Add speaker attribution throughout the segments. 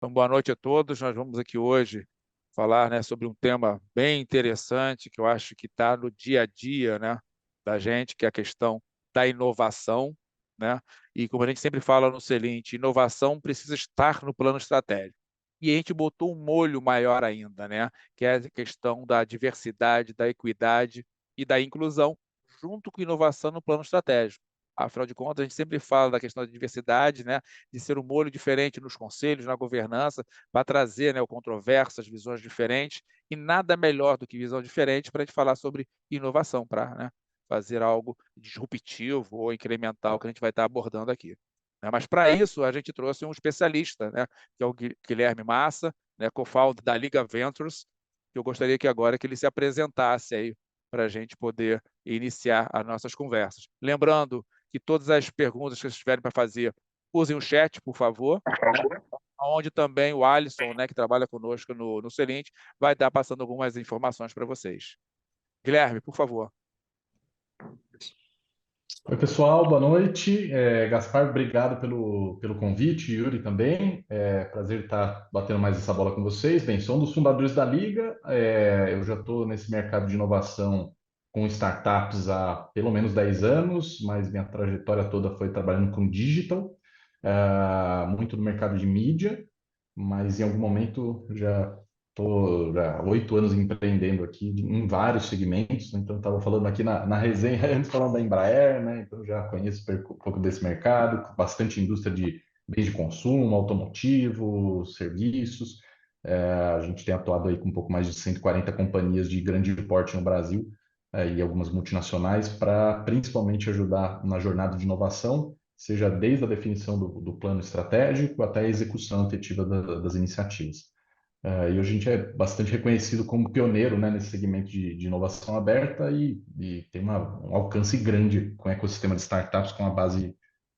Speaker 1: Então, boa noite a todos. Nós vamos aqui hoje falar, né, sobre um tema bem interessante que eu acho que está no dia a dia, né, da gente, que é a questão da inovação, né? E como a gente sempre fala no Celente, inovação precisa estar no plano estratégico. E a gente botou um molho maior ainda, né, que é a questão da diversidade, da equidade e da inclusão, junto com inovação no plano estratégico. Afinal de contas, a gente sempre fala da questão da diversidade, né, de ser um molho diferente nos conselhos, na governança, para trazer, né, o controverso, as visões diferentes, e nada melhor do que visão diferente para a gente falar sobre inovação, para, né, fazer algo disruptivo ou incremental que a gente vai estar abordando aqui. Né? Mas para isso, a gente trouxe um especialista, né, que é o Guilherme Massa, né, co-founder da Liga Ventures, que eu gostaria que agora que ele se apresentasse aí para a gente poder iniciar as nossas conversas. Lembrando que todas as perguntas que vocês tiverem para fazer, usem o chat, por favor, né? Onde também o Alisson, né, que trabalha conosco no Celente, vai estar passando algumas informações para vocês. Guilherme, por favor.
Speaker 2: Oi, pessoal, boa noite. Gaspar, obrigado pelo convite, Yuri também. Prazer estar batendo mais essa bola com vocês. Bem, sou um dos fundadores da Liga. Eu já estou nesse mercado de inovação com startups há pelo menos 10 anos, mas minha trajetória toda foi trabalhando com digital, muito no mercado de mídia, mas em algum momento já estou há 8 anos empreendendo aqui em vários segmentos, né? Então estava falando aqui na resenha antes falando da Embraer, né? Então já conheço um pouco desse mercado, bastante indústria de bens de consumo, automotivo, serviços. A gente tem atuado aí com um pouco mais de 140 companhias de grande porte no Brasil, e algumas multinacionais para principalmente ajudar na jornada de inovação, seja desde a definição do plano estratégico até a execução efetiva das iniciativas. E hoje a gente é bastante reconhecido como pioneiro, né, nesse segmento de inovação aberta e tem um alcance grande com o ecossistema de startups, com a base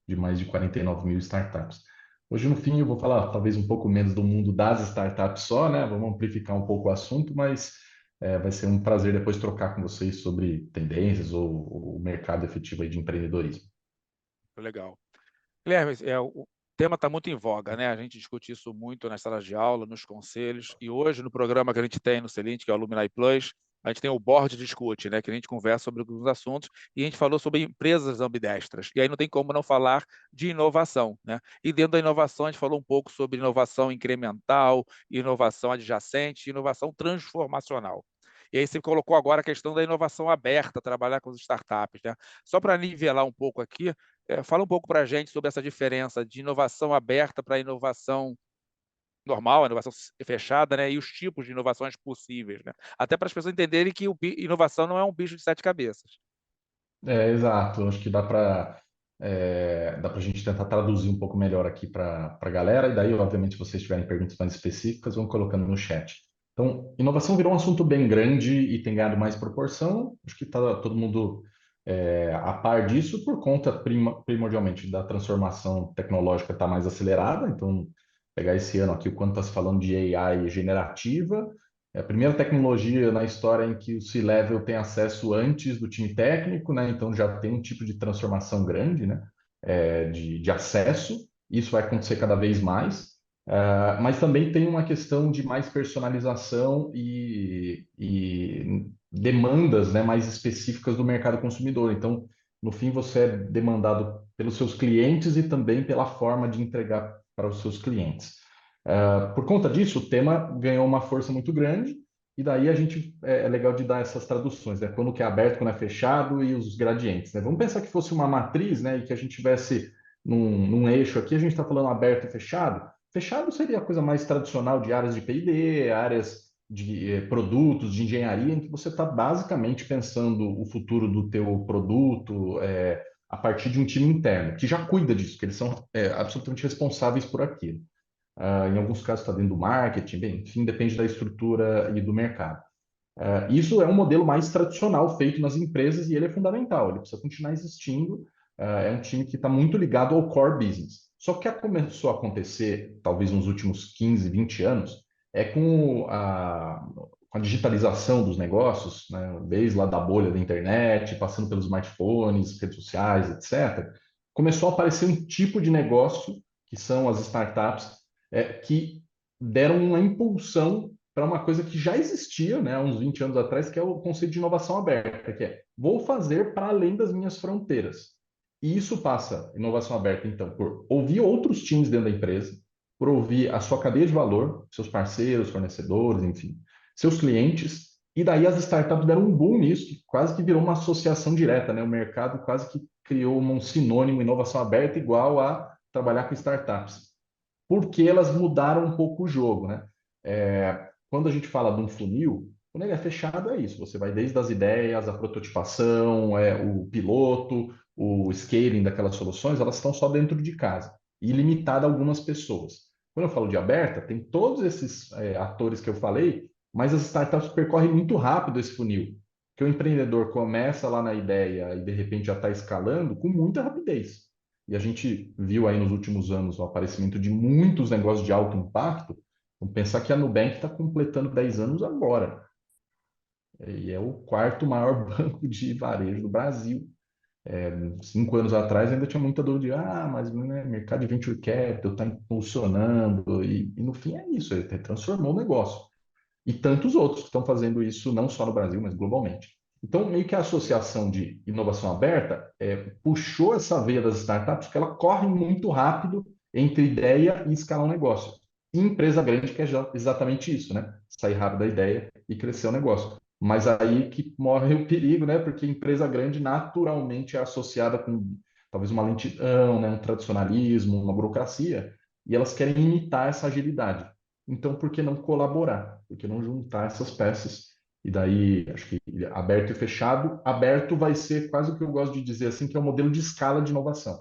Speaker 2: de mais de 49 mil startups. Hoje, no fim, eu vou falar talvez um pouco menos do mundo das startups só, né? Vamos amplificar um pouco o assunto, mas vai ser um prazer depois trocar com vocês sobre tendências ou o mercado efetivo aí de empreendedorismo.
Speaker 1: Legal. Guilherme, o tema está muito em voga, né? A gente discute isso muito nas salas de aula, nos conselhos, e hoje no programa que a gente tem no Celente, que é o Alumni Plus, a gente tem o Board Discute, né? Que a gente conversa sobre alguns assuntos, e a gente falou sobre empresas ambidestras. E aí não tem como não falar de inovação, né? E dentro da inovação, a gente falou um pouco sobre inovação incremental, inovação adjacente, inovação transformacional. E aí você colocou agora a questão da inovação aberta, trabalhar com as startups, né? Só para nivelar um pouco aqui, fala um pouco para a gente sobre essa diferença de inovação aberta para inovação normal, a inovação fechada, né? E os tipos de inovações possíveis, né? Até para as pessoas entenderem que inovação não é um bicho de sete cabeças.
Speaker 2: Exato. Acho que dá para a gente tentar traduzir um pouco melhor aqui para a galera, e daí, obviamente, se vocês tiverem perguntas mais específicas, vão colocando no chat. Então, inovação virou um assunto bem grande e tem ganhado mais proporção. Acho que está todo mundo a par disso por conta primordialmente da transformação tecnológica estar mais acelerada. Então, pegar esse ano aqui, o quanto está se falando de AI generativa, é a primeira tecnologia na história em que o C-level tem acesso antes do time técnico, né? Então já tem um tipo de transformação grande, né? De acesso. Isso vai acontecer cada vez mais. Mas também tem uma questão de mais personalização e demandas, né, mais específicas do mercado consumidor. Então, no fim, você é demandado pelos seus clientes e também pela forma de entregar para os seus clientes. Por conta disso, o tema ganhou uma força muito grande, e daí a gente é legal de dar essas traduções, né? Quando que é aberto, quando é fechado e os gradientes, né? Vamos pensar que fosse uma matriz, né? E que a gente tivesse num eixo aqui, a gente está falando aberto e fechado. Fechado seria a coisa mais tradicional de áreas de P&D, áreas de produtos, de engenharia, em que você está basicamente pensando o futuro do teu produto a partir de um time interno, que já cuida disso, que eles são absolutamente responsáveis por aquilo. Em alguns casos está dentro do marketing, bem, enfim, depende da estrutura e do mercado. Isso é um modelo mais tradicional feito nas empresas e ele é fundamental, ele precisa continuar existindo. É um time que está muito ligado ao core business. Só que o que começou a acontecer, talvez nos últimos 15, 20 anos, é com a digitalização dos negócios, né, desde lá da bolha da internet, passando pelos smartphones, redes sociais, etc., começou a aparecer um tipo de negócio, que são as startups, que deram uma impulsão para uma coisa que já existia, né, há uns 20 anos atrás, que é o conceito de inovação aberta, que é vou fazer para além das minhas fronteiras. E isso passa, inovação aberta, então, por ouvir outros times dentro da empresa, por ouvir a sua cadeia de valor, seus parceiros, fornecedores, enfim, seus clientes, e daí as startups deram um boom nisso, que quase que virou uma associação direta, né? O mercado quase que criou um sinônimo inovação aberta igual a trabalhar com startups, porque elas mudaram um pouco o jogo, né? Quando a gente fala de um funil, quando ele é fechado é isso, você vai desde as ideias, a prototipação, o piloto, o scaling daquelas soluções, elas estão só dentro de casa e limitada a algumas pessoas. Quando eu falo de aberta, tem todos esses atores que eu falei, mas as startups percorrem muito rápido esse funil, que o empreendedor começa lá na ideia e de repente já está escalando com muita rapidez. E a gente viu aí nos últimos anos o aparecimento de muitos negócios de alto impacto. Vamos pensar que a Nubank está completando 10 anos agora. E é o quarto maior banco de varejo do Brasil. 5 anos atrás ainda tinha muita dúvida de, mas né, mercado de venture capital está impulsionando. E no fim é isso, ele transformou o negócio. E tantos outros que estão fazendo isso, não só no Brasil, mas globalmente. Então, meio que a associação de inovação aberta puxou essa veia das startups, porque ela corre muito rápido entre ideia e escalar um negócio. E empresa grande quer exatamente isso, né? Sair rápido da ideia e crescer o negócio. Mas aí que morre o perigo, né? Porque empresa grande naturalmente é associada com talvez uma lentidão, né? Um tradicionalismo, uma burocracia, e elas querem imitar essa agilidade. Então, por que não colaborar? Por que não juntar essas peças? E daí, acho que aberto e fechado, aberto vai ser quase o que eu gosto de dizer assim, que é o modelo de escala de inovação.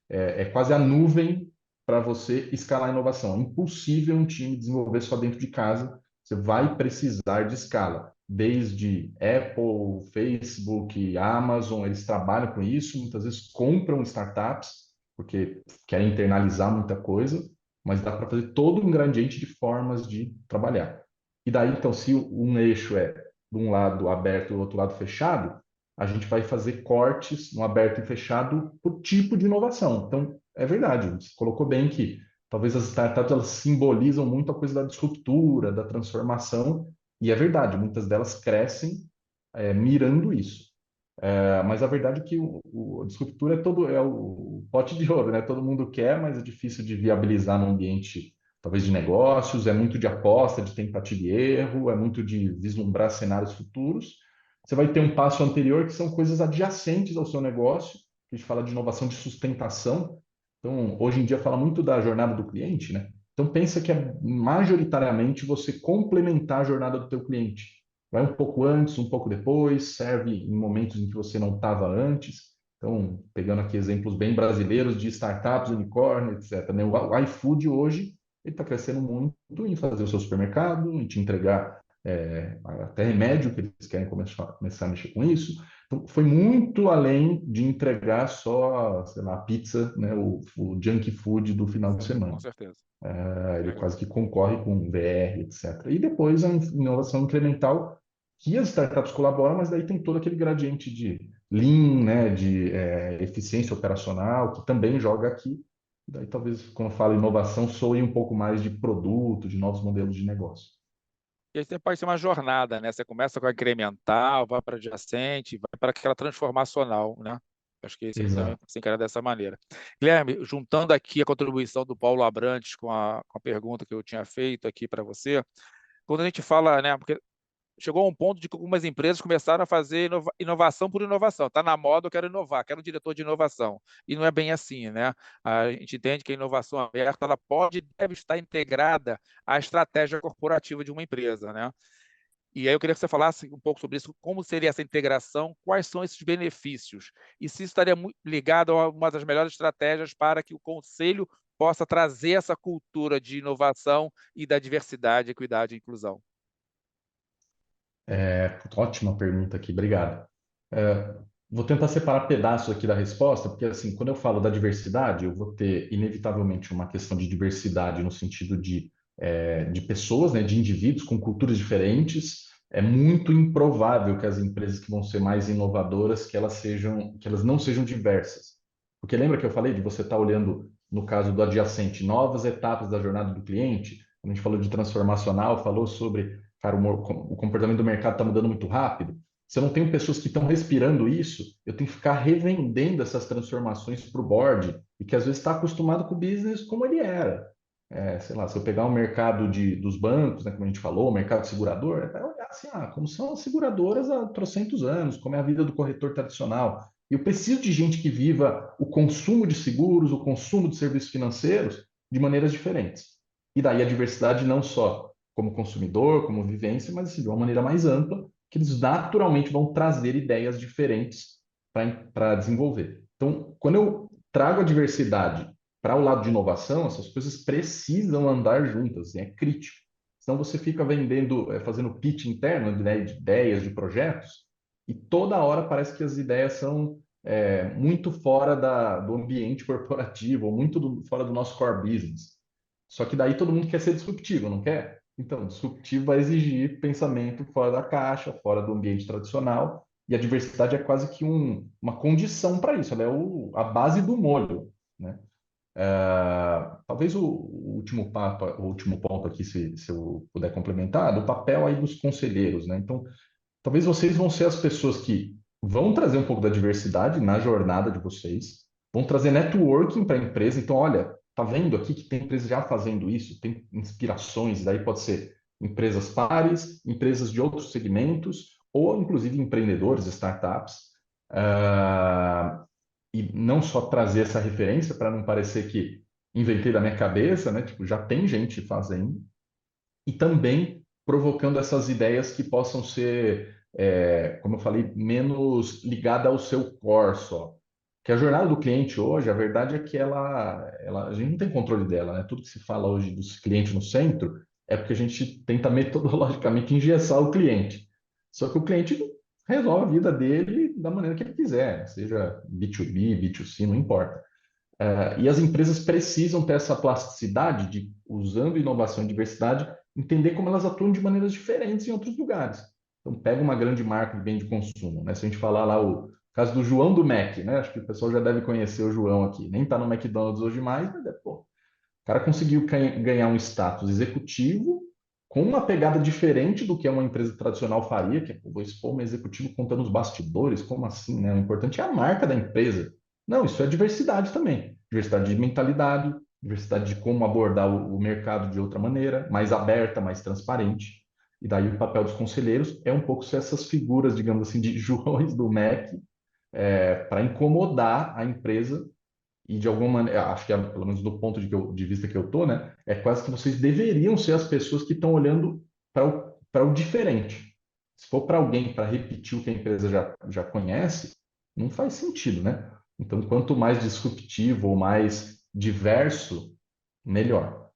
Speaker 2: É quase a nuvem para você escalar a inovação. É impossível um time desenvolver só dentro de casa. Você vai precisar de escala. Desde Apple, Facebook, Amazon, eles trabalham com isso, muitas vezes compram startups, porque querem internalizar muita coisa, mas dá para fazer todo um gradiente de formas de trabalhar. E daí, então, se um eixo é de um lado aberto e do outro lado fechado, a gente vai fazer cortes no aberto e fechado por tipo de inovação. Então, é verdade, você colocou bem que talvez as startups elas simbolizam muito a coisa da disruptura, da transformação, e é verdade, muitas delas crescem mirando isso. Mas a verdade é que a disruptura é o pote de ouro, né? Todo mundo quer, mas é difícil de viabilizar no ambiente, talvez de negócios, é muito de aposta, de tentativa e erro, é muito de vislumbrar cenários futuros. Você vai ter um passo anterior que são coisas adjacentes ao seu negócio, que a gente fala de inovação de sustentação. Então, hoje em dia fala muito da jornada do cliente, né? Então, pensa que é majoritariamente você complementar a jornada do teu cliente. Vai um pouco antes, um pouco depois, serve em momentos em que você não estava antes. Então, pegando aqui exemplos bem brasileiros de startups, unicórnio, etc., né? O iFood hoje ele está crescendo muito em fazer o seu supermercado, em te entregar até remédio, que eles querem começar a mexer com isso. Então, foi muito além de entregar só, sei lá, pizza, né? O junk food do final de
Speaker 1: Com
Speaker 2: semana.
Speaker 1: certeza.
Speaker 2: Ele
Speaker 1: Legal.
Speaker 2: quase que concorre com VR, etc. E depois a inovação incremental, que as startups colaboram, mas daí tem todo aquele gradiente de lean, né, de eficiência operacional, que também joga aqui. Daí talvez, quando eu falo inovação, soe um pouco mais de produto, de novos modelos de negócio.
Speaker 1: E aí pode ser uma jornada, né? Você começa com a incremental, vai para adjacente, vai para aquela transformacional, né? Acho que isso também
Speaker 2: Exato.
Speaker 1: se encara dessa maneira. Guilherme, juntando aqui a contribuição do Paulo Abrantes com a pergunta que eu tinha feito aqui para você, quando a gente fala, né? Porque chegou a um ponto de que algumas empresas começaram a fazer inovação por inovação. Está na moda, eu quero inovar, quero um diretor de inovação. E não é bem assim, né? A gente entende que a inovação aberta ela pode e deve estar integrada à estratégia corporativa de uma empresa, né? E aí eu queria que você falasse um pouco sobre isso, como seria essa integração, quais são esses benefícios, e se isso estaria muito ligado a uma das melhores estratégias para que o conselho possa trazer essa cultura de inovação e da diversidade, equidade e inclusão.
Speaker 2: Ótima pergunta aqui, obrigado. É, Vou tentar separar pedaços aqui da resposta, porque assim, quando eu falo da diversidade, eu vou ter inevitavelmente uma questão de diversidade no sentido de pessoas, né, de indivíduos com culturas diferentes. É muito improvável que as empresas que vão ser mais inovadoras, que elas não sejam diversas. Porque lembra que eu falei de você estar olhando, no caso do adjacente, novas etapas da jornada do cliente? quando a gente falou de transformacional, falou sobre, cara, o comportamento do mercado está mudando muito rápido. Se eu não tenho pessoas que estão respirando isso, eu tenho que ficar revendendo essas transformações para o board, e que às vezes está acostumado com o business como ele era. Sei lá, se eu pegar o mercado dos bancos, né, como a gente falou, o mercado segurador, vai olhar assim, como são as seguradoras há trocentos anos, como é a vida do corretor tradicional. E eu preciso de gente que viva o consumo de seguros, o consumo de serviços financeiros de maneiras diferentes. E daí a diversidade não só como consumidor, como vivência, mas assim, de uma maneira mais ampla, que eles naturalmente vão trazer ideias diferentes para desenvolver. Então, quando eu trago a diversidade para o lado de inovação, essas coisas precisam andar juntas, é crítico. Senão você fica vendendo, fazendo pitch interno de ideias, de projetos, e toda hora parece que as ideias são muito fora do ambiente corporativo, ou muito fora do nosso core business. Só que daí todo mundo quer ser disruptivo, não quer? Então, disruptivo vai exigir pensamento fora da caixa, fora do ambiente tradicional, e a diversidade é quase que uma condição para isso, ela é a base do molho, né? Talvez o último papo, o último ponto aqui, se eu puder complementar, do papel aí dos conselheiros, né? Então, talvez vocês vão ser as pessoas que vão trazer um pouco da diversidade na jornada de vocês, vão trazer networking para a empresa. Então, olha, tá vendo aqui que tem empresas já fazendo isso, tem inspirações, daí pode ser empresas pares, empresas de outros segmentos, ou inclusive empreendedores, startups. Ah, e não só trazer essa referência para não parecer que inventei da minha cabeça, né? Tipo, já tem gente fazendo, e também provocando essas ideias que possam ser, como eu falei, menos ligada ao seu core só. Que a jornada do cliente hoje, a verdade é que a gente não tem controle dela, né? Tudo que se fala hoje dos clientes no centro é porque a gente tenta metodologicamente engessar o cliente. Só que o cliente resolve a vida dele da maneira que ele quiser, seja B2B, B2C, não importa. E as empresas precisam ter essa plasticidade de, usando inovação e diversidade, entender como elas atuam de maneiras diferentes em outros lugares. Então, pega uma grande marca de bem de consumo, né? Se a gente falar lá o caso do João do Mac, né? Acho que o pessoal já deve conhecer o João aqui. Nem está no McDonald's hoje mais, mas pô, o cara conseguiu ganhar um status executivo com uma pegada diferente do que uma empresa tradicional faria, que é, pô, vou expor um executivo contando os bastidores, como assim, né? O importante é a marca da empresa. Não, isso é diversidade também. Diversidade de mentalidade, diversidade de como abordar o mercado de outra maneira, mais aberta, mais transparente. E daí o papel dos conselheiros é um pouco ser essas figuras, digamos assim, de Joões do MEC, para incomodar a empresa e de alguma maneira, acho que pelo menos do ponto de vista que eu tô, né, é quase que vocês deveriam ser as pessoas que estão olhando para o diferente. Se for para alguém para repetir o que a empresa já conhece, não faz sentido, né? Então, quanto mais disruptivo ou mais diverso, melhor.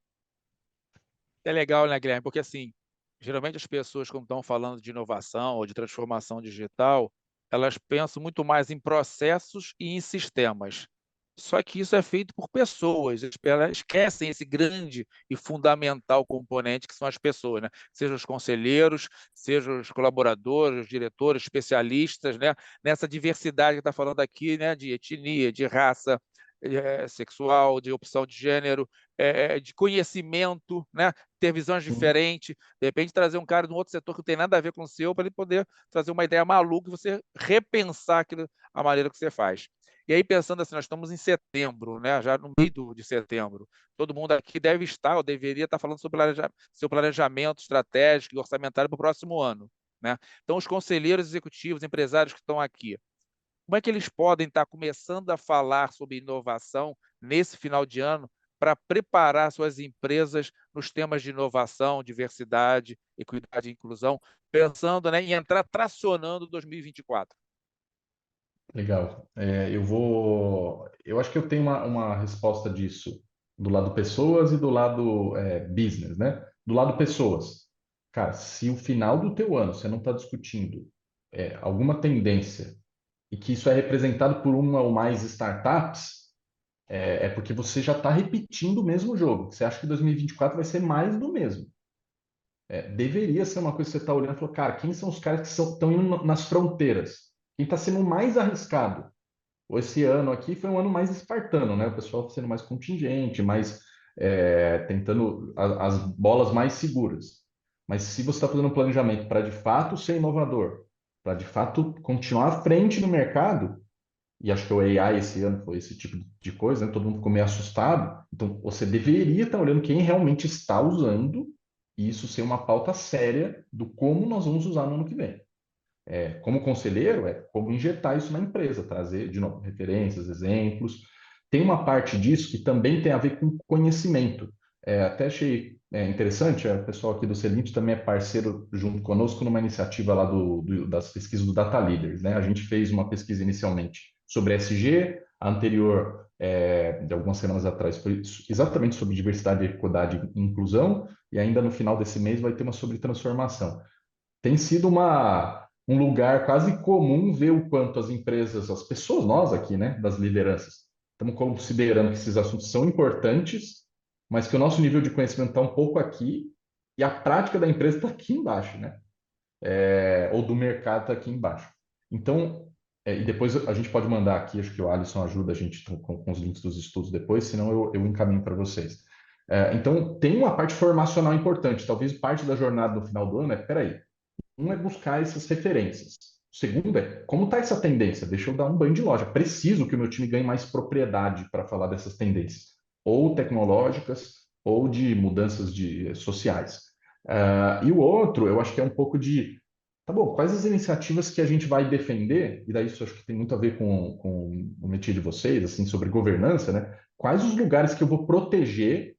Speaker 1: É legal, né, Guilherme? Porque, assim, geralmente as pessoas, quando estão falando de inovação ou de transformação digital, elas pensam muito mais em processos e em sistemas. Só que isso é feito por pessoas, elas esquecem esse grande e fundamental componente que são as pessoas, né? Sejam os conselheiros, sejam os colaboradores, os diretores, especialistas, né? Nessa diversidade que está falando aqui, né? De etnia, de raça, sexual, de opção de gênero, de conhecimento, né? Ter visões
Speaker 2: Sim.
Speaker 1: diferentes, de repente trazer um cara de um outro setor que não tem nada a ver com o seu, para ele poder trazer uma ideia maluca e você repensar aquilo, a maneira que você faz. E aí, pensando assim, nós estamos em setembro, né? Já no meio de setembro. Todo mundo aqui deve estar, ou deveria estar falando sobre seu planejamento estratégico e orçamentário para o próximo ano. Né? Então, os conselheiros executivos, empresários que estão aqui, como é que eles podem estar começando a falar sobre inovação nesse final de ano para preparar suas empresas nos temas de inovação, diversidade, equidade e inclusão, pensando, né, em entrar tracionando 2024?
Speaker 2: Legal. Eu acho que eu tenho uma resposta disso do lado pessoas e do lado business, né? Do lado pessoas, cara, se o final do teu ano você não está discutindo alguma tendência e que isso é representado por uma ou mais startups, é porque você já está repetindo o mesmo jogo. Você acha que 2024 vai ser mais do mesmo. Deveria ser uma coisa que você está olhando e falou, cara, quem são os caras que estão indo nas fronteiras? Quem está sendo mais arriscado? Esse ano aqui foi um ano mais espartano, né? O pessoal sendo mais contingente, mais tentando as bolas mais seguras. Mas se você está fazendo um planejamento para de fato ser inovador, para de fato continuar à frente no mercado, e acho que o AI esse ano foi esse tipo de coisa, né? Todo mundo ficou meio assustado. Então, você deveria estar olhando quem realmente está usando e isso ser uma pauta séria do como nós vamos usar no ano que vem. Como conselheiro, é como injetar isso na empresa, trazer, de novo, referências, exemplos. Tem uma parte disso que também tem a ver com conhecimento. Até achei interessante, o pessoal aqui do Celint também é parceiro junto conosco numa iniciativa lá das pesquisas do Data Leaders, né? A gente fez uma pesquisa inicialmente sobre SG, a anterior, de algumas semanas atrás, foi exatamente sobre diversidade, equidade e inclusão, e ainda no final desse mês vai ter uma sobre transformação. Tem sido um lugar quase comum ver o quanto as empresas, as pessoas, nós aqui, né, das lideranças, estamos considerando que esses assuntos são importantes, mas que o nosso nível de conhecimento está um pouco aqui e a prática da empresa está aqui embaixo, né? Ou do mercado está aqui embaixo. Então, e depois a gente pode mandar aqui, acho que o Alisson ajuda a gente com os links dos estudos depois, senão eu encaminho para vocês. Então, tem uma parte formacional importante. Talvez parte da jornada no final do ano peraí, um é buscar essas referências. O segundo é como está essa tendência? Deixa eu dar um banho de loja. Preciso que o meu time ganhe mais propriedade para falar dessas tendências, ou tecnológicas, ou de mudanças sociais. E o outro, eu acho que é um pouco de, tá bom, quais as iniciativas que a gente vai defender? E daí isso acho que tem muito a ver com o métier de vocês, assim, sobre governança, né? Quais os lugares que eu vou proteger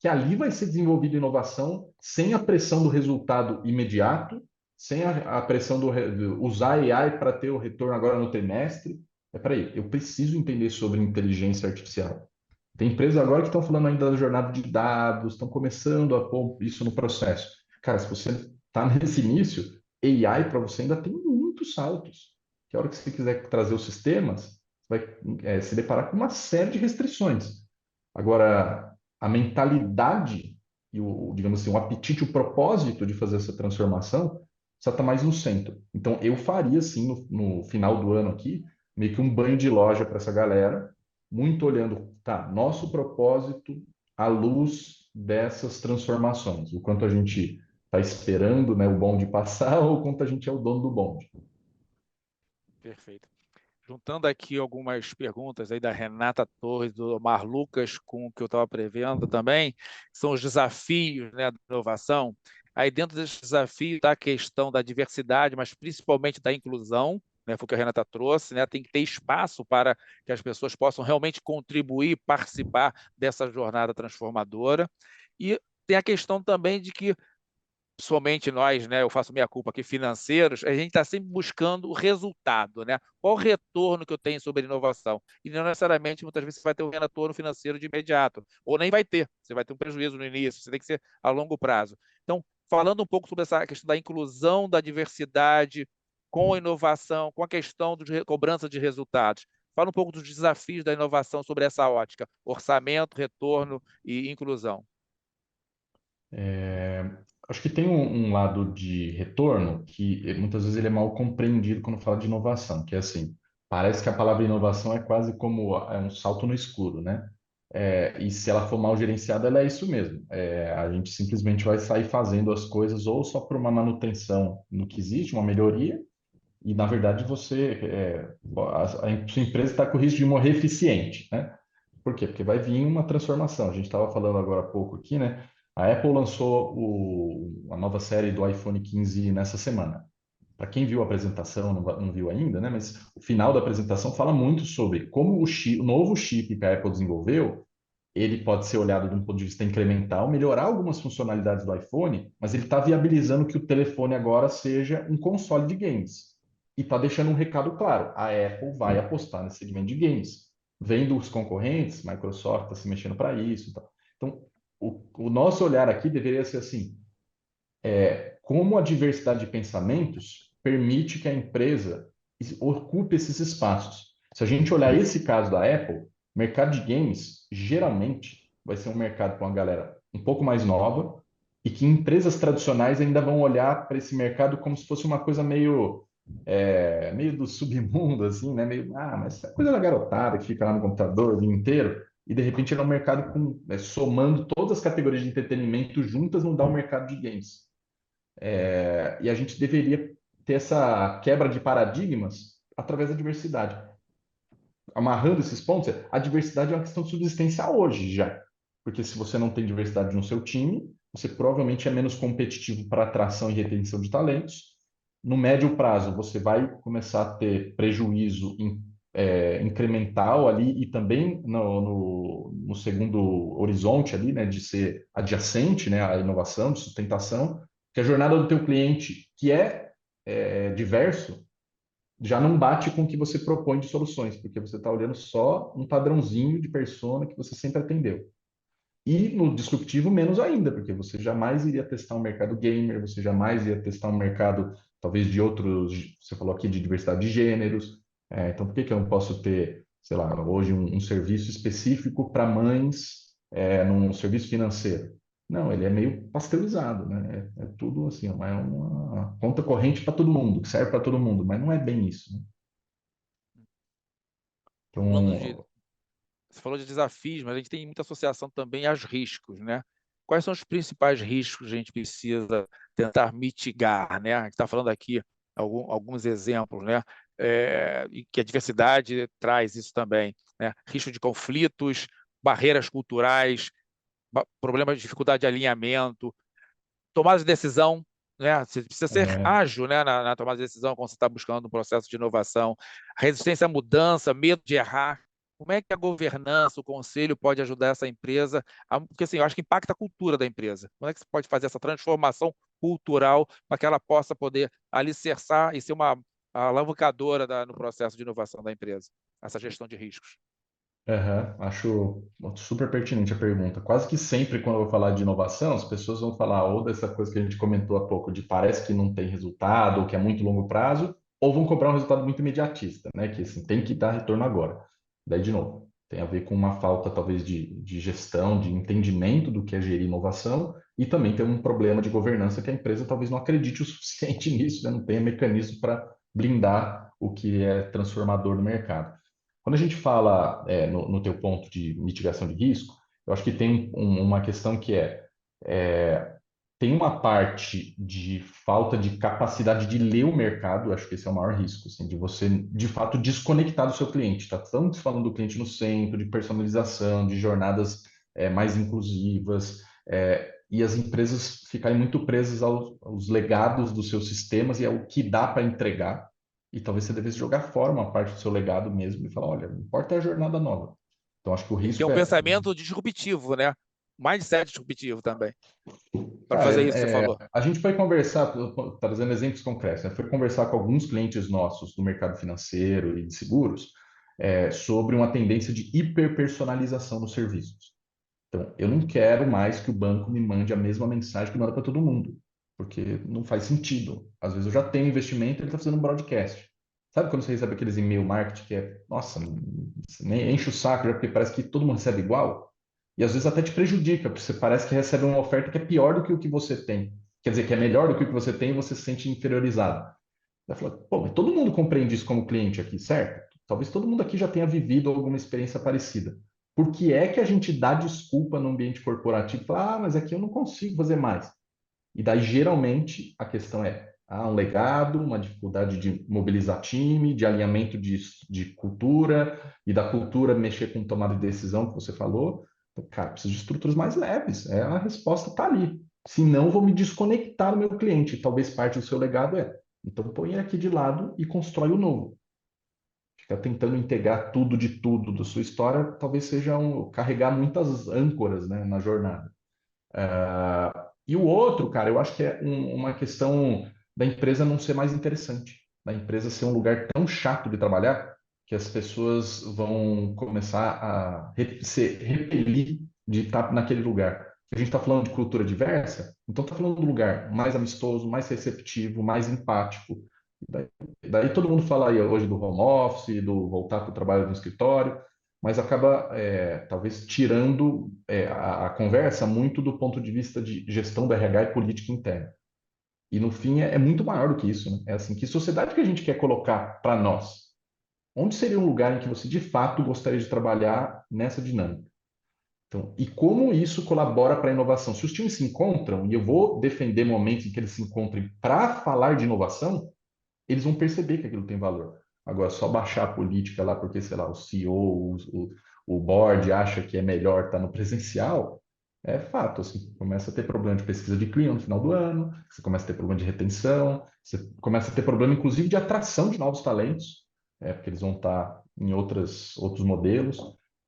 Speaker 2: que ali vai ser desenvolvida inovação sem a pressão do resultado imediato, sem a pressão de usar AI para ter o retorno agora no trimestre. Peraí, eu preciso entender sobre inteligência artificial. Tem empresas agora que estão falando ainda da jornada de dados, estão começando a pôr isso no processo. Cara, se você está nesse início, AI para você ainda tem muitos saltos. Que a hora que você quiser trazer os sistemas, você vai se deparar com uma série de restrições. Agora, a mentalidade e digamos assim, o apetite, o propósito de fazer essa transformação só está mais no centro. Então, eu faria, sim, no final do ano aqui, meio que um banho de loja para essa galera, muito olhando, tá, nosso propósito à luz dessas transformações, o quanto a gente está esperando, né, o bonde passar ou o quanto a gente é o dono do bonde.
Speaker 1: Perfeito. Juntando aqui algumas perguntas aí da Renata Torres, do Omar Lucas, com o que eu estava prevendo também, são os desafios, né, da inovação. Aí dentro desses desafios está a questão da diversidade, mas principalmente da inclusão, né, foi o que a Renata trouxe, né, tem que ter espaço para que as pessoas possam realmente contribuir, participar dessa jornada transformadora. E tem a questão também de que somente nós, né, eu faço minha culpa aqui, financeiros, a gente está sempre buscando o resultado, né? Qual o retorno que eu tenho sobre a inovação? E não necessariamente, muitas vezes, você vai ter um retorno financeiro de imediato, ou nem vai ter, você vai ter um prejuízo no início, você tem que ser a longo prazo. Então, falando um pouco sobre essa questão da inclusão da diversidade com a inovação, com a questão de cobrança de resultados, fala um pouco dos desafios da inovação sobre essa ótica, orçamento, retorno e inclusão.
Speaker 2: É, Acho que tem um lado de retorno que muitas vezes ele é mal compreendido quando fala de inovação, que é assim, parece que a palavra inovação é quase como um salto no escuro, né? E se ela for mal gerenciada, ela é isso mesmo. A gente simplesmente vai sair fazendo as coisas ou só por uma manutenção no que existe, uma melhoria, e na verdade a sua empresa está com o risco de morrer eficiente, né? Por quê? Porque vai vir uma transformação. A gente estava falando agora há pouco aqui, né? A Apple lançou a nova série do iPhone 15 nessa semana. Para quem viu a apresentação, não viu ainda, né? Mas o final da apresentação fala muito sobre como o novo chip que a Apple desenvolveu, ele pode ser olhado de um ponto de vista incremental, melhorar algumas funcionalidades do iPhone, mas ele está viabilizando que o telefone agora seja um console de games. E está deixando um recado claro: a Apple vai apostar nesse segmento de games. Vendo os concorrentes, Microsoft está se mexendo para isso e tal. Então, o nosso olhar aqui deveria ser assim: como a diversidade de pensamentos permite que a empresa ocupe esses espaços. Se a gente olhar esse caso da Apple, o mercado de games geralmente vai ser um mercado com uma galera um pouco mais nova e que empresas tradicionais ainda vão olhar para esse mercado como se fosse uma coisa meio do submundo, assim, né? Meio, mas é coisa da garotada que fica lá no computador o dia inteiro. e de repente ele é um mercado somando todas as categorias de entretenimento juntas, não dá um mercado de games. E a gente deveria ter essa quebra de paradigmas através da diversidade. Amarrando esses pontos, a diversidade é uma questão de subsistência hoje já. Porque se você não tem diversidade no seu time, você provavelmente é menos competitivo para atração e retenção de talentos. No médio prazo, você vai começar a ter prejuízo incremental ali e também no segundo horizonte ali, né, de ser adjacente, né, à inovação, de sustentação, que a jornada do teu cliente, que é diverso, já não bate com o que você propõe de soluções, porque você está olhando só um padrãozinho de persona que você sempre atendeu. E no disruptivo, menos ainda, porque você jamais iria testar um mercado gamer, você jamais ia testar um mercado, talvez, de outros, você falou aqui de diversidade de gêneros. Então, por que que eu não posso ter, sei lá, hoje um serviço específico para mães, num serviço financeiro? Não, ele é meio pasteurizado, né? É tudo assim, é uma conta corrente para todo mundo, que serve para todo mundo, mas não é bem isso, né?
Speaker 1: Falando de,
Speaker 2: Então,
Speaker 1: você falou de desafios, mas a gente tem muita associação também aos riscos, né? Quais são os principais riscos que a gente precisa tentar mitigar, né? A gente está falando aqui alguns exemplos, né? E que a diversidade traz isso também, né? Risco de conflitos, barreiras culturais, problemas de dificuldade de alinhamento, tomada de decisão, né? Você precisa ser
Speaker 2: é,
Speaker 1: ágil, né, na tomada de decisão quando você está buscando um processo de inovação. Resistência à mudança, medo de errar. Como é que a governança, o conselho pode ajudar essa empresa? Porque assim, eu acho que impacta a cultura da empresa. Como é que você pode fazer essa transformação cultural para que ela possa poder alicerçar e ser uma alavancadora no processo de inovação da empresa? Essa gestão de riscos.
Speaker 2: acho super pertinente a pergunta. Quase que sempre, quando eu vou falar de inovação, as pessoas vão falar ou dessa coisa que a gente comentou há pouco, de parece que não tem resultado, ou que é muito longo prazo, ou vão cobrar um resultado muito imediatista, né? Que assim, tem que dar retorno agora. Daí, de novo, tem a ver com uma falta, talvez, de gestão, de entendimento do que é gerir inovação, e também tem um problema de governança que a empresa talvez não acredite o suficiente nisso, né? Não tenha mecanismo para blindar o que é transformador no mercado. Quando a gente fala no teu ponto de mitigação de risco, eu acho que tem uma questão que tem uma parte de falta de capacidade de ler o mercado, acho que esse é o maior risco, assim, de você, de fato, desconectar do seu cliente. Tá? Estamos falando do cliente no centro, de personalização, de jornadas mais inclusivas, e as empresas ficarem muito presas aos legados dos seus sistemas e ao que dá para entregar. E talvez você devesse jogar fora uma parte do seu legado mesmo e falar, olha, não importa a jornada nova. Então, acho que o
Speaker 1: Tem que ter
Speaker 2: risco
Speaker 1: um pensamento disruptivo, né? Mindset disruptivo também, para
Speaker 2: Cara,
Speaker 1: fazer isso que você falou.
Speaker 2: a gente foi conversar, trazendo exemplos concretos, né? Foi conversar com alguns clientes nossos do mercado financeiro e de seguros, sobre uma tendência de hiperpersonalização dos serviços. Então, eu não quero mais que o banco me mande a mesma mensagem que manda para todo mundo, porque não faz sentido. Às vezes eu já tenho investimento, ele está fazendo um broadcast. Sabe quando você recebe aqueles e-mail marketing que nossa, nem enche o saco, já porque parece que todo mundo recebe igual? E às vezes até te prejudica, porque você parece que recebe uma oferta que é pior do que o que você tem. Quer dizer, que é melhor do que o que você tem e você se sente inferiorizado. Ela falou, pô, mas todo mundo compreende isso como cliente aqui, certo? Talvez todo mundo aqui já tenha vivido alguma experiência parecida. Por que é que a gente dá desculpa no ambiente corporativo e fala, mas aqui eu não consigo fazer mais? E daí, geralmente, a questão um legado, uma dificuldade de mobilizar time, de alinhamento de cultura, e da cultura mexer com tomada de decisão que você falou. Então, cara, preciso de estruturas mais leves. A resposta está ali. Senão, vou me desconectar do meu cliente. Talvez parte do seu legado então, põe ele aqui de lado e constrói o novo. Ficar tentando integrar tudo de tudo da sua história, talvez seja carregar muitas âncoras, né, na jornada. E o outro, cara, eu acho que é uma questão da empresa não ser mais interessante, da empresa ser um lugar tão chato de trabalhar que as pessoas vão começar a se repelir de estar naquele lugar. A gente está falando de cultura diversa, então está falando de um lugar mais amistoso, mais receptivo, mais empático. Daí todo mundo fala aí hoje do home office, do voltar para o trabalho no escritório, mas acaba talvez tirando a conversa muito do ponto de vista de gestão da RH e política interna. E no fim é muito maior do que isso, né? É assim, que sociedade que a gente quer colocar para nós? Onde seria um lugar em que você de fato gostaria de trabalhar nessa dinâmica? Então, e como isso colabora para a inovação? Se os times se encontram, e eu vou defender momentos em que eles se encontrem para falar de inovação, eles vão perceber que aquilo tem valor. Agora, só baixar a política lá porque, sei lá, o CEO, o board acha que é melhor estar no presencial, é fato, assim, começa a ter problema de pesquisa de clima no final do ano, você começa a ter problema de retenção, você começa a ter problema, inclusive, de atração de novos talentos, porque eles vão estar em outros modelos,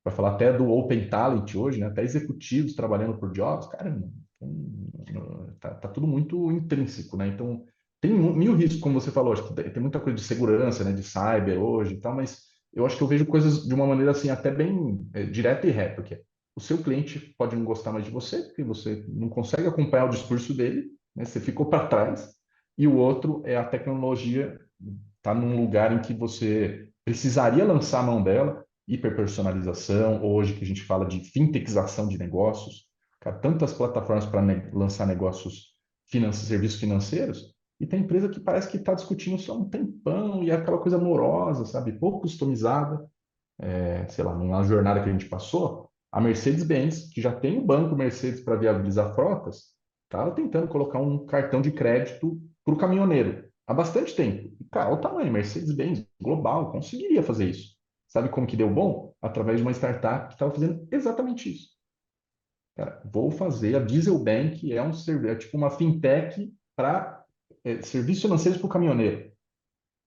Speaker 2: para falar até do Open Talent hoje, né, até executivos trabalhando por jobs, cara, tá tudo muito intrínseco, né, então tem mil riscos, como você falou, acho que tem muita coisa de segurança, né, de cyber hoje e tal, mas eu acho que eu vejo coisas de uma maneira assim até bem direta e reta, que é o seu cliente pode não gostar mais de você, porque você não consegue acompanhar o discurso dele, né, você ficou para trás, e o outro é a tecnologia está num lugar em que você precisaria lançar a mão dela, hiperpersonalização, hoje que a gente fala de fintechização de negócios, cara, tantas plataformas para lançar negócios, serviços financeiros, e tem empresa que parece que está discutindo só um tempão e é aquela coisa amorosa, sabe? Pouco customizada, sei lá, numa jornada que a gente passou, a Mercedes-Benz, que já tem o banco Mercedes para viabilizar frotas, estava tentando colocar um cartão de crédito para o caminhoneiro há bastante tempo. E, cara, olha o tamanho, Mercedes-Benz global, conseguiria fazer isso. Sabe como que deu bom? Através de uma startup que estava fazendo exatamente isso. Cara, vou fazer a Diesel Bank, é tipo uma fintech para serviços financeiros para o caminhoneiro.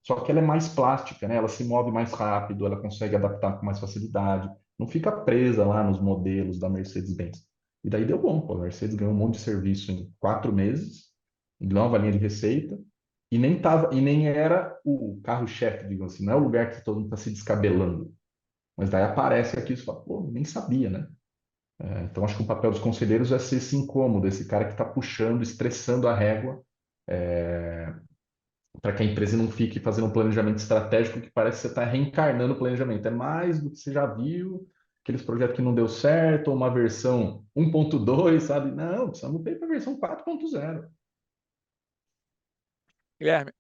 Speaker 2: Só que ela é mais plástica, né? Ela se move mais rápido, ela consegue adaptar com mais facilidade, não fica presa lá nos modelos da Mercedes-Benz. E daí deu bom, pô. A Mercedes ganhou um monte de serviço em 4 meses, nova linha de receita, e nem era o carro-chefe, digamos assim, não é o lugar que todo mundo está se descabelando. Mas daí aparece aqui e você fala, pô, nem sabia, né? Então acho que o papel dos conselheiros é ser esse incômodo, esse cara que está puxando, estressando a régua, para que a empresa não fique fazendo um planejamento estratégico que parece que você está reencarnando o planejamento. É mais do que você já viu, aqueles projetos que não deu certo, ou uma versão 1.2, sabe? Não, precisamos ir para a versão 4.0.
Speaker 1: Guilherme,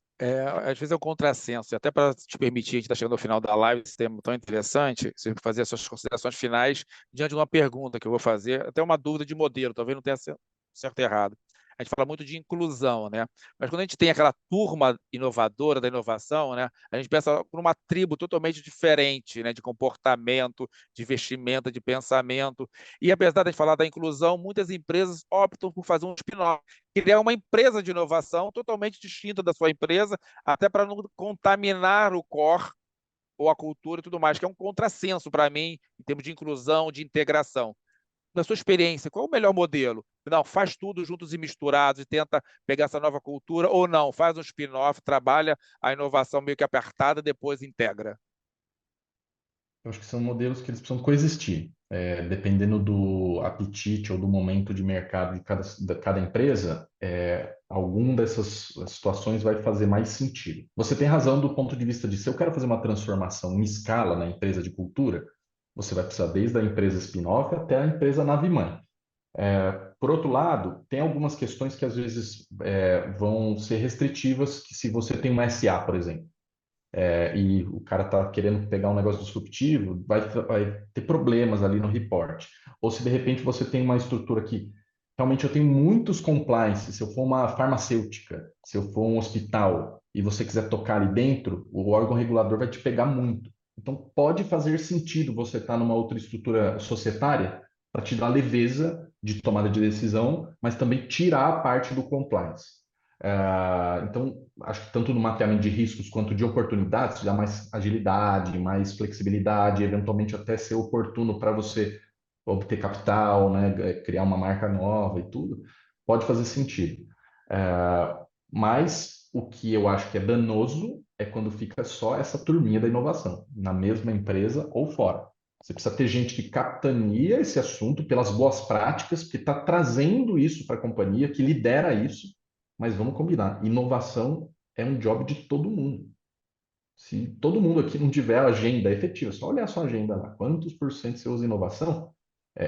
Speaker 1: às vezes é um contrassenso, e até para te permitir, a gente está chegando ao final da live, esse tema tão interessante, você fazer as suas considerações finais diante de uma pergunta que eu vou fazer, até uma dúvida de modelo, talvez não tenha certo e errado. A gente fala muito de inclusão, né? Mas quando a gente tem aquela turma inovadora da inovação, né? A gente pensa por uma tribo totalmente diferente, né? De comportamento, de vestimenta, de pensamento. E apesar de a gente falar da inclusão, muitas empresas optam por fazer um spin-off, criar uma empresa de inovação totalmente distinta da sua empresa, até para não contaminar o core ou a cultura e tudo mais, que é um contrassenso para mim, em termos de inclusão, de integração. Na sua experiência, qual é o melhor modelo? Não, faz tudo juntos e misturados e tenta pegar essa nova cultura, ou não, faz um spin-off, trabalha a inovação meio que apertada, depois integra.
Speaker 2: Eu acho que são modelos que eles precisam coexistir. Dependendo do apetite ou do momento de mercado de cada empresa, algum dessas situações vai fazer mais sentido. Você tem razão do ponto de vista de se eu quero fazer uma transformação em escala na empresa de cultura, você vai precisar desde a empresa spin-off até a empresa nave-mãe. Por outro lado, tem algumas questões que às vezes vão ser restritivas, que se você tem uma SA, por exemplo, e o cara está querendo pegar um negócio disruptivo, vai ter problemas ali no report. Ou se de repente você tem uma estrutura que realmente eu tenho muitos compliance, se eu for uma farmacêutica, se eu for um hospital e você quiser tocar ali dentro, o órgão regulador vai te pegar muito. Então pode fazer sentido você estar numa outra estrutura societária para te dar leveza de tomada de decisão, mas também tirar a parte do compliance. Então, acho que tanto no mapeamento de riscos quanto de oportunidades, dá mais agilidade, mais flexibilidade, eventualmente até ser oportuno para você obter capital, né, criar uma marca nova e tudo, pode fazer sentido. Mas o que eu acho que é danoso é quando fica só essa turminha da inovação, na mesma empresa ou fora. Você precisa ter gente que capitania esse assunto pelas boas práticas, que está trazendo isso para a companhia, que lidera isso, mas vamos combinar, inovação é um job de todo mundo. Se todo mundo aqui não tiver agenda efetiva, só olhar a sua agenda lá, quantos por cento você usa inovação?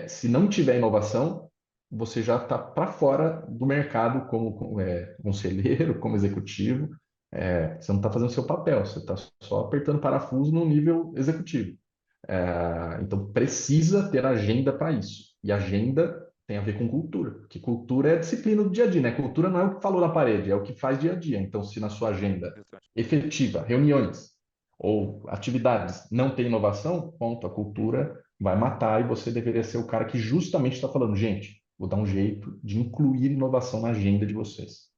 Speaker 2: Se não tiver inovação, você já está para fora do mercado como conselheiro, como executivo. Você não está fazendo o seu papel, você está só apertando parafuso no nível executivo. Então, precisa ter agenda para isso. E agenda tem a ver com cultura, porque cultura é a disciplina do dia a dia, né? Cultura não é o que falou na parede, é o que faz dia a dia. Então, se na sua agenda efetiva, reuniões ou atividades não tem inovação, ponto, a cultura vai matar e você deveria ser o cara que justamente está falando, gente, vou dar um jeito de incluir inovação na agenda de vocês.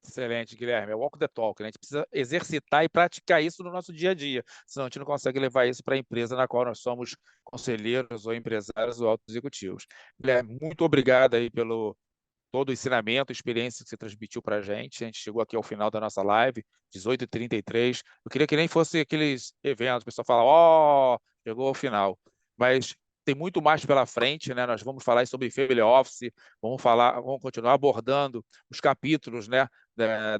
Speaker 1: Excelente, Guilherme. É walk the talk, né? A gente precisa exercitar e praticar isso no nosso dia a dia, senão a gente não consegue levar isso para a empresa na qual nós somos conselheiros ou empresários ou altos executivos. Guilherme, muito obrigado aí pelo todo o ensinamento, experiência que você transmitiu para a gente. A gente chegou aqui ao final da nossa live, 18h33. Eu queria que nem fosse aqueles eventos, o pessoal fala, ó, chegou ao final. Mas tem muito mais pela frente, né? Nós vamos falar sobre family office, vamos continuar abordando os capítulos, né,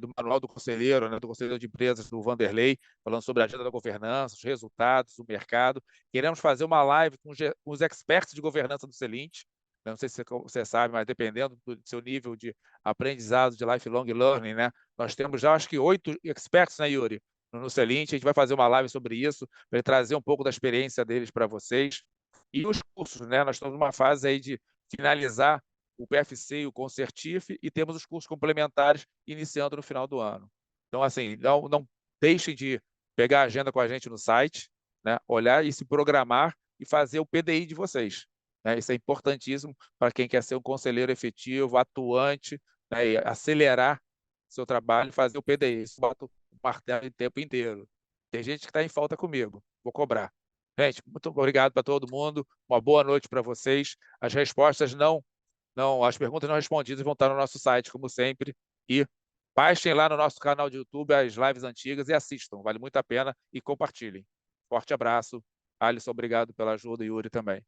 Speaker 1: do Manual do Conselheiro, né, do Conselheiro de Empresas do Vanderlei, falando sobre a agenda da governança, os resultados, o mercado. Queremos fazer uma live com os experts de governança do Celint. Não sei se você sabe, mas dependendo do seu nível de aprendizado de lifelong learning, né? Nós temos já, acho que 8 experts, né, Yuri? No Celint, a gente vai fazer uma live sobre isso, para trazer um pouco da experiência deles para vocês. E os cursos, né? Nós estamos numa fase aí de finalizar o PFC e o Concertif e temos os cursos complementares iniciando no final do ano. Então, assim, não deixem de pegar a agenda com a gente no site, né? Olhar e se programar e fazer o PDI de vocês, né? Isso é importantíssimo para quem quer ser um conselheiro efetivo, atuante, né? E acelerar seu trabalho e fazer o PDI. Isso bota o martelo o tempo inteiro. Tem gente que está em falta comigo, vou cobrar. Gente, muito obrigado para todo mundo. Uma boa noite para vocês. As respostas as perguntas não respondidas vão estar no nosso site, como sempre. E baixem lá no nosso canal de YouTube as lives antigas e assistam. Vale muito a pena e compartilhem. Forte abraço. Alisson, obrigado pela ajuda e Yuri também.